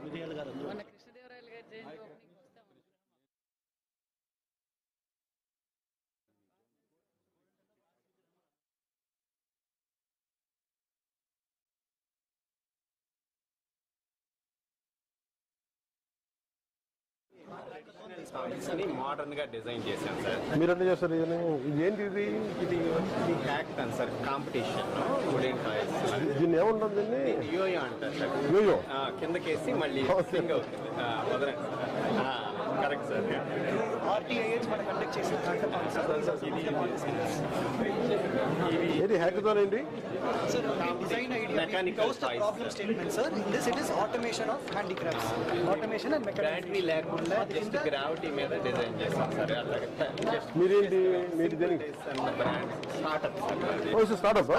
మిరియాల గారు అందరూ మన కృష్ణదేవరాయలు గారి జయంతి ఓపెనింగ్ చూస్తాం. మోడర్న్ గా డిజైన్ చేశాం సార్. మీరు ఎట్లా చేస్తారు? ఏంటి ఇది? ఇది hackathon sir competition wooden toys. దీన్ని ఏముంటుంది? దీన్ని యోయో అంటారు సార్. యోయో కిందకేసి మళ్ళీ స్వింగ్ అవుతుంది. వదలండి సార్. Correct sir. RTIH మనం కండక్ట్ చేసిన ఏంటి హ్యాకథాన్ ఏంటి? design idea. Mechanical How's the toys, problem sir. statement, sir? In this, it is automation of handicrafts. Automation and battery mechanical. లేకుండా just gravity మీద design చేస్తాం sir. అట్లాగే మీరేంటి? మీరు దేనికి? Brand startup startup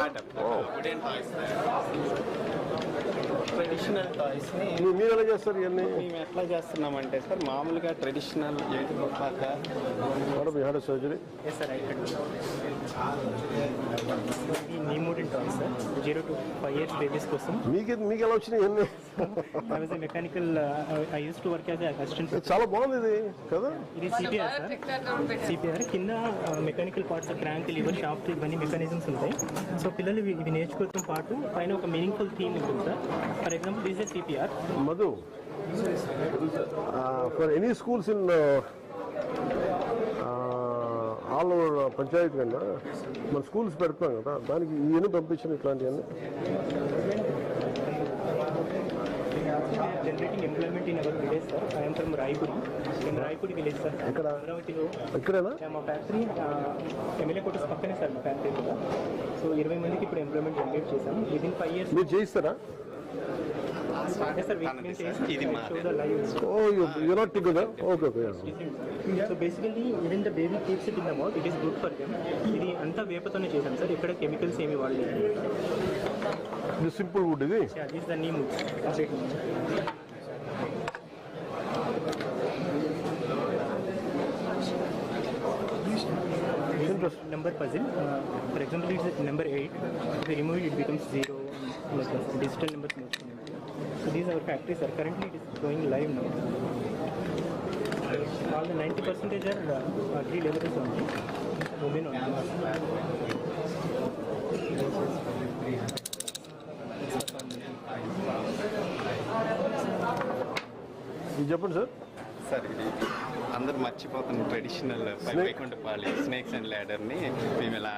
wooden toys traditional toys ని మీరు ఎలా చేస్తారు ఇవన్నీ? మేము ఎట్లా చేస్తున్నామంటే సార్ మామూలుగా ట్రెడిషనల్ ఏంటి గొప్పాక హ్యాడ్ సర్జరీ సార్ ఈ నీ model toys sir 0 to 5 years babies కోసం. మీకు ఎలా వచ్చినాయి ఇవన్నీ? I was mechanical I use to work as assistant. చాలా బాగుంది ఇది కదా? ఇది సిపిఆర్ సార్. సిపిఆర్ కింద mechanical parts crank, lever, shaft ఇవన్నీ మెకానిజమ్స్ ఉంటాయి. సో పిల్లలు ఇవి నేర్చుకోవడంతో పాటు పైన ఒక మీనింగ్ఫుల్ థీమ్ ఉంటుంది sir. For example this is CPR. Madhu, for any schools in all over panchayati కన్నా మన స్కూల్స్ పెడతాం కదా, దానికి ఇవన్నీ పంపించాను ఇట్లాంటివన్నీ. Generating employment in our village sir. I'm from Rayapudi. నేను రాయపూడి విలేజ్ సార్. ఇక్కడ అమరావతిలో ఇక్కడేనా మా ఫ్యాక్టరీ ఎమ్మెల్యే కోటర్స్ పక్కనే సార్ మా ఫ్యాక్టరీ కూడా. సో 20 మందికి ఇప్పుడు ఎంప్లాయ్మెంట్ జనరేట్ చేశాం. Within 5 years. మీరు చేయిస్తారా? ఇది oh you not together. Okay okay. So basically even the baby keeps it in the mouth, it is good for them. ఇది అంతా వేపతోనే చేశాం సార్. ఇక్కడ కెమికల్స్ ఏమి వాడలేదు. ఇది సింపుల్ వుడ్. ఇది this the neem complete. Number puzzle. For example, it's number 8. If we remove it, it becomes 0. Like digital numbers. So these are our factories, sir. Currently, it is going live now. All the 90% are agri laborers only. Women only. ఇది చెప్పండి sir. Sir ఇది అందరు మర్చిపోతున్న traditional వైకుంఠపాళి snakes and ladder ని మేము ఇలా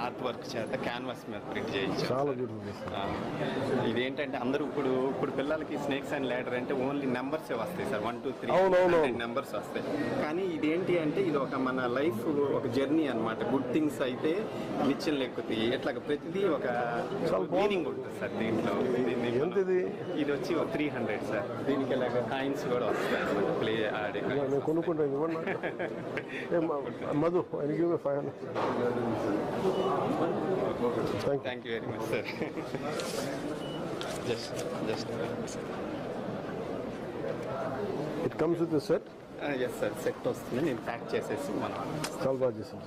art work చేత canvas మీద print చేయించాం. చాలా బ్యూటిఫుల్. ఇదేంటంటే అందరూ ఇప్పుడు పిల్లలకి స్నేక్స్ అండ్ ల్యాడర్ అంటే ఓన్లీ నెంబర్స్ వస్తాయి సార్. 1 2 3 నెంబర్స్ వస్తాయి. కానీ ఇదేంటి అంటే ఇది ఒక మన లైఫ్ ఒక జర్నీ అనమాట. గుడ్ థింగ్స్ అయితే నిత్యం లేకపోతే ఎట్లా ప్రతిదీ ఒక మీనింగ్ ఉంటుంది సార్ దీంట్లో. ఇది వచ్చి 300 సార్. దీనికి ఇలాగ కాయిన్స్ కూడా వస్తాయి అనమాట. ప్లే ఆడే Madhu, I give you 500. Thank you very much sir. Just it comes with the set. Yes sir, set వస్తుంది. నేను ప్యాక్ చేసేసి మనం చాలా బాగా చేసాం.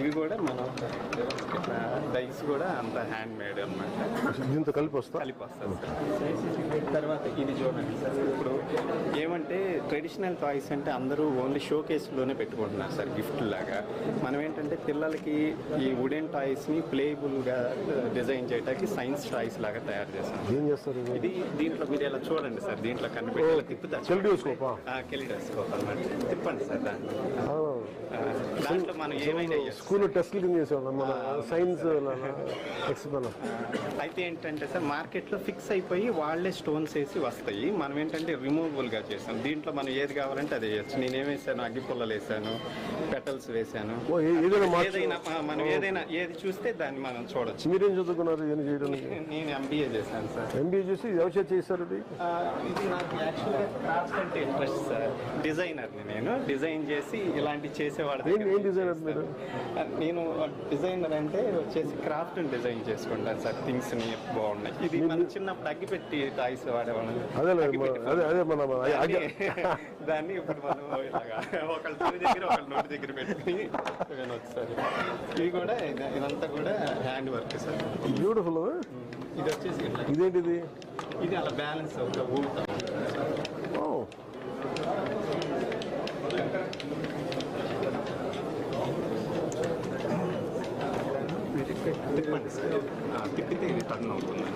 ఇవి కూడా మనం డైస్ కూడా అంత హ్యాండ్ మేడ్ అనమాట. దీంతో కలిపి వస్తుంది సార్. తర్వాత ఇది చూడండి సార్. ఇప్పుడు ఏమంటే ట్రెడిషనల్ టాయ్స్ అంటే అందరూ ఓన్లీ షో కేసులోనే పెట్టుకుంటున్నారు సార్, గిఫ్ట్ లాగా. మనం ఏంటంటే పిల్లలకి ఈ వుడెన్ టాయ్స్ని ప్లేబుల్గా డిజైన్ చేయడానికి సైన్స్ టాయ్స్ లాగా తయారు చేస్తాం. ఏం చేస్తారు ఇది? దీంట్లో మీరు ఇలా చూడండి సార్. దీంట్లో కనిపెట్టి తిప్పుతారు. కెలిడోస్కోప్ అనమాట. తిప్పండి సార్. దాంట్లో మనం ఏమైనా స్కూల్లో టెస్ట్లు చేసేవాళ్ళం మన సైన్స్ ఎక్స్పెరిమెంట్. అయితే ఏంటంటే సార్ మార్కెట్లో ఫిక్స్ అయిపోయి వాళ్ళే స్టోన్స్ వేసి వస్తాయి. మనం ఏంటంటే రిమూవబుల్గా చేసాం. దీంట్లో మనం ఏది కావాలంటే అది వేయచ్చు. నేనేం వేసాను, అగ్గిపుల్లలు వేసాను, పెటల్స్ వేసాను. ఏదైనా మనం ఏదైనా ఏది చూస్తే దాన్ని మనం చూడొచ్చు. మీరేం చదువుకున్నారు ఏం చేయడానికి? నేను MBA చేశాను సార్. MBA చేసి ఎవరు చేస్తారు? ఇది నాకు యాక్చువల్గా క్రాఫ్ట్స్ అంటే ఇంట్రెస్ట్ సార్. డిజైనర్ని నేను. డిజైన్ చేసి ఇలాంటివి చేసేవాడు. ఏం డిజైనర్ మీరు? నేను డిజైనర్ అంటే వచ్చేసి క్రాఫ్ట్ డిజైన్ చేసుకుంటాను సార్. థింగ్స్ ని బాగున్నాయి. ఇది మనం చిన్నప్పుడు అగ్గిపెట్టి టాయ్స్ వాడేవాళ్ళం. దాన్ని ఇప్పుడు మనం ఒకళ్ళ దగ్గర ఒకళ్ళ నోటి దగ్గర పెట్టుకుని వినొచ్చు సార్. ఇవి కూడా ఇదంతా కూడా హ్యాండ్ వర్క్ సార్. బ్యూటిఫుల్. ఇది వచ్చేసి ఇట్లా. ఇదేంటిది? ఇది అలా బ్యాలెన్స్ అవుతా ఊగుతాం. ఓ, తిప్పండి సార్. తిప్పితే ఇది టర్న్ అవుతుంది.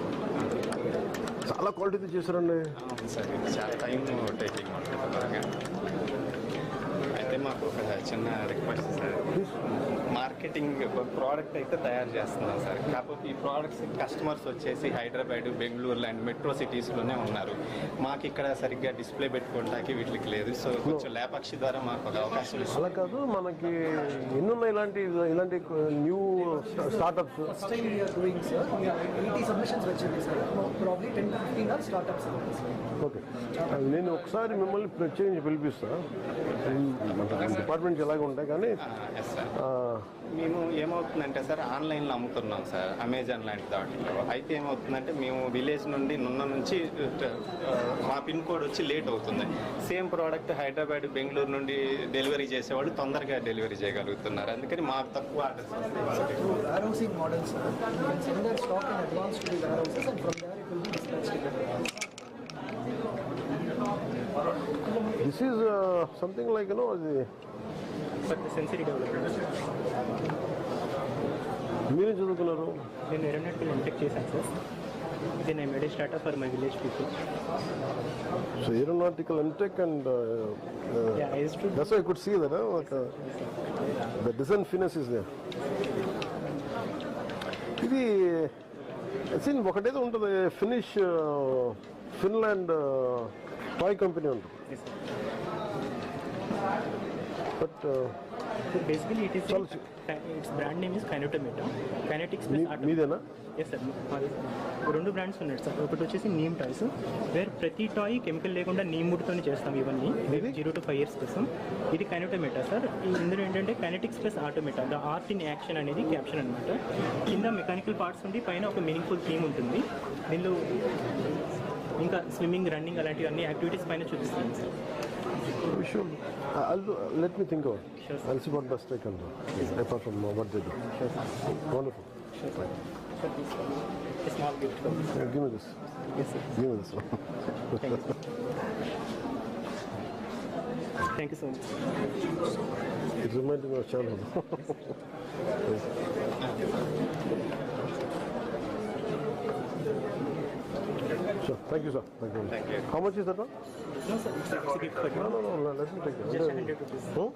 చాలా క్వాలిటీతో చేశారండి. అవును సార్, ఇది చాలా టైం టేకింగ్ ఉంటుంది బాగా. అయితే మాకు ఒక చిన్న రిక్వెస్ట్ సార్, మార్కెటింగ్ ప్రోడక్ట్ అయితే తయారు చేస్తున్నాం సార్. కాకపోతే ఈ ప్రోడక్ట్స్ కస్టమర్స్ వచ్చేసి హైదరాబాద్, బెంగళూరు లాంటి మెట్రో సిటీస్లోనే ఉన్నారు. మాకు ఇక్కడ సరిగ్గా డిస్ప్లే పెట్టుకోవడానికి వీటికి లేదు. సో కొంచెం లేపాక్షి ద్వారా మాకు ఒక అవకాశం అలా ఇస్తుంది. కాదు, మనకి ఎన్నున్నాయి ఇలాంటి new startups? First time we are doing, sir. We are 80 submissions వచ్చింది, sir. Probably 10 to 15 are startups. Okay, నేను ఒకసారి మిమ్మల్ని ప్రత్యేకించి పిలిపిస్తా. డిపార్ట్మెంట్స్ ఎలాగ ఉంటాయి కానీ ఎస్ సార్. మేము ఏమవుతుందంటే సార్, ఆన్లైన్లో అమ్ముతున్నాం సార్, అమెజాన్ లాంటి దాంట్లో. అయితే ఏమవుతుందంటే మేము విలేజ్ నుండి నున్న నుంచి మా పిన్ కోడ్ వచ్చి లేట్ అవుతుంది. సేమ్ ప్రోడక్ట్ హైదరాబాద్, బెంగళూరు నుండి డెలివరీ చేసేవాళ్ళు తొందరగా డెలివరీ చేయగలుగుతున్నారు. అందుకని మాకు తక్కువ ఆర్డర్స్ వస్తాయి. Through warehousing models, sir. You can send their stock in advance to the warehouses, and from there it will be dispatched. This is something like అది ఫర్ ద సెన్సరీ డెవలప్మెంట్. మీరేం చదువుకున్నారు? నేను aeronautical MTech చేశాను sir. ఇది నేను made startup for my village people. So aeronautical MTech and I used to that's why I could see that the design finish is there. ఇది scene ఒకటేదో ఉంటుంది, finish Finland toy company ఉంటుంది. But basically it is it's brand name is కైనోటోమేటా. Kinetics plus auto. మీదేనా? Yes sir, రెండు brands ఉన్నాయి sir. ఒకటి వచ్చేసి నీమ్ టాయ్స్, వేర్ ప్రతి టాయ్ కెమికల్ లేకుండా నీమ్ వుడ్తోనే చేస్తాం ఇవన్నీ 0 to 5 years కోసం. ఇది కైనోటోమేటా సార్. ఇందులో ఏంటంటే kinetics plus automata, the art in action అనేది క్యాప్షన్ అనమాట. కింద మెకానికల్ పార్ట్స్ ఉండి పైన ఒక మీనింగ్ఫుల్ థీమ్ ఉంటుంది. దీనిలో ఇంకా స్విమ్మింగ్, రన్నింగ్ అలాంటివి అన్ని యాక్టివిటీస్ పైన చూపిస్తాను sir. Let me think of it. Sure, sir. I'll see what best I can do, apart from what they do. Wonderful. Sure, sir. Sir, this one. A small gift for you. Yeah, give me this. Yes, sir. Give me this one. Thank you. Thank you so much. It reminded me of childhood. Sure. Thank you, sir. Thank you. How much is that one? No, sir. It's a gift for you. No. Let me take it. Just 100 rupees. Hmm?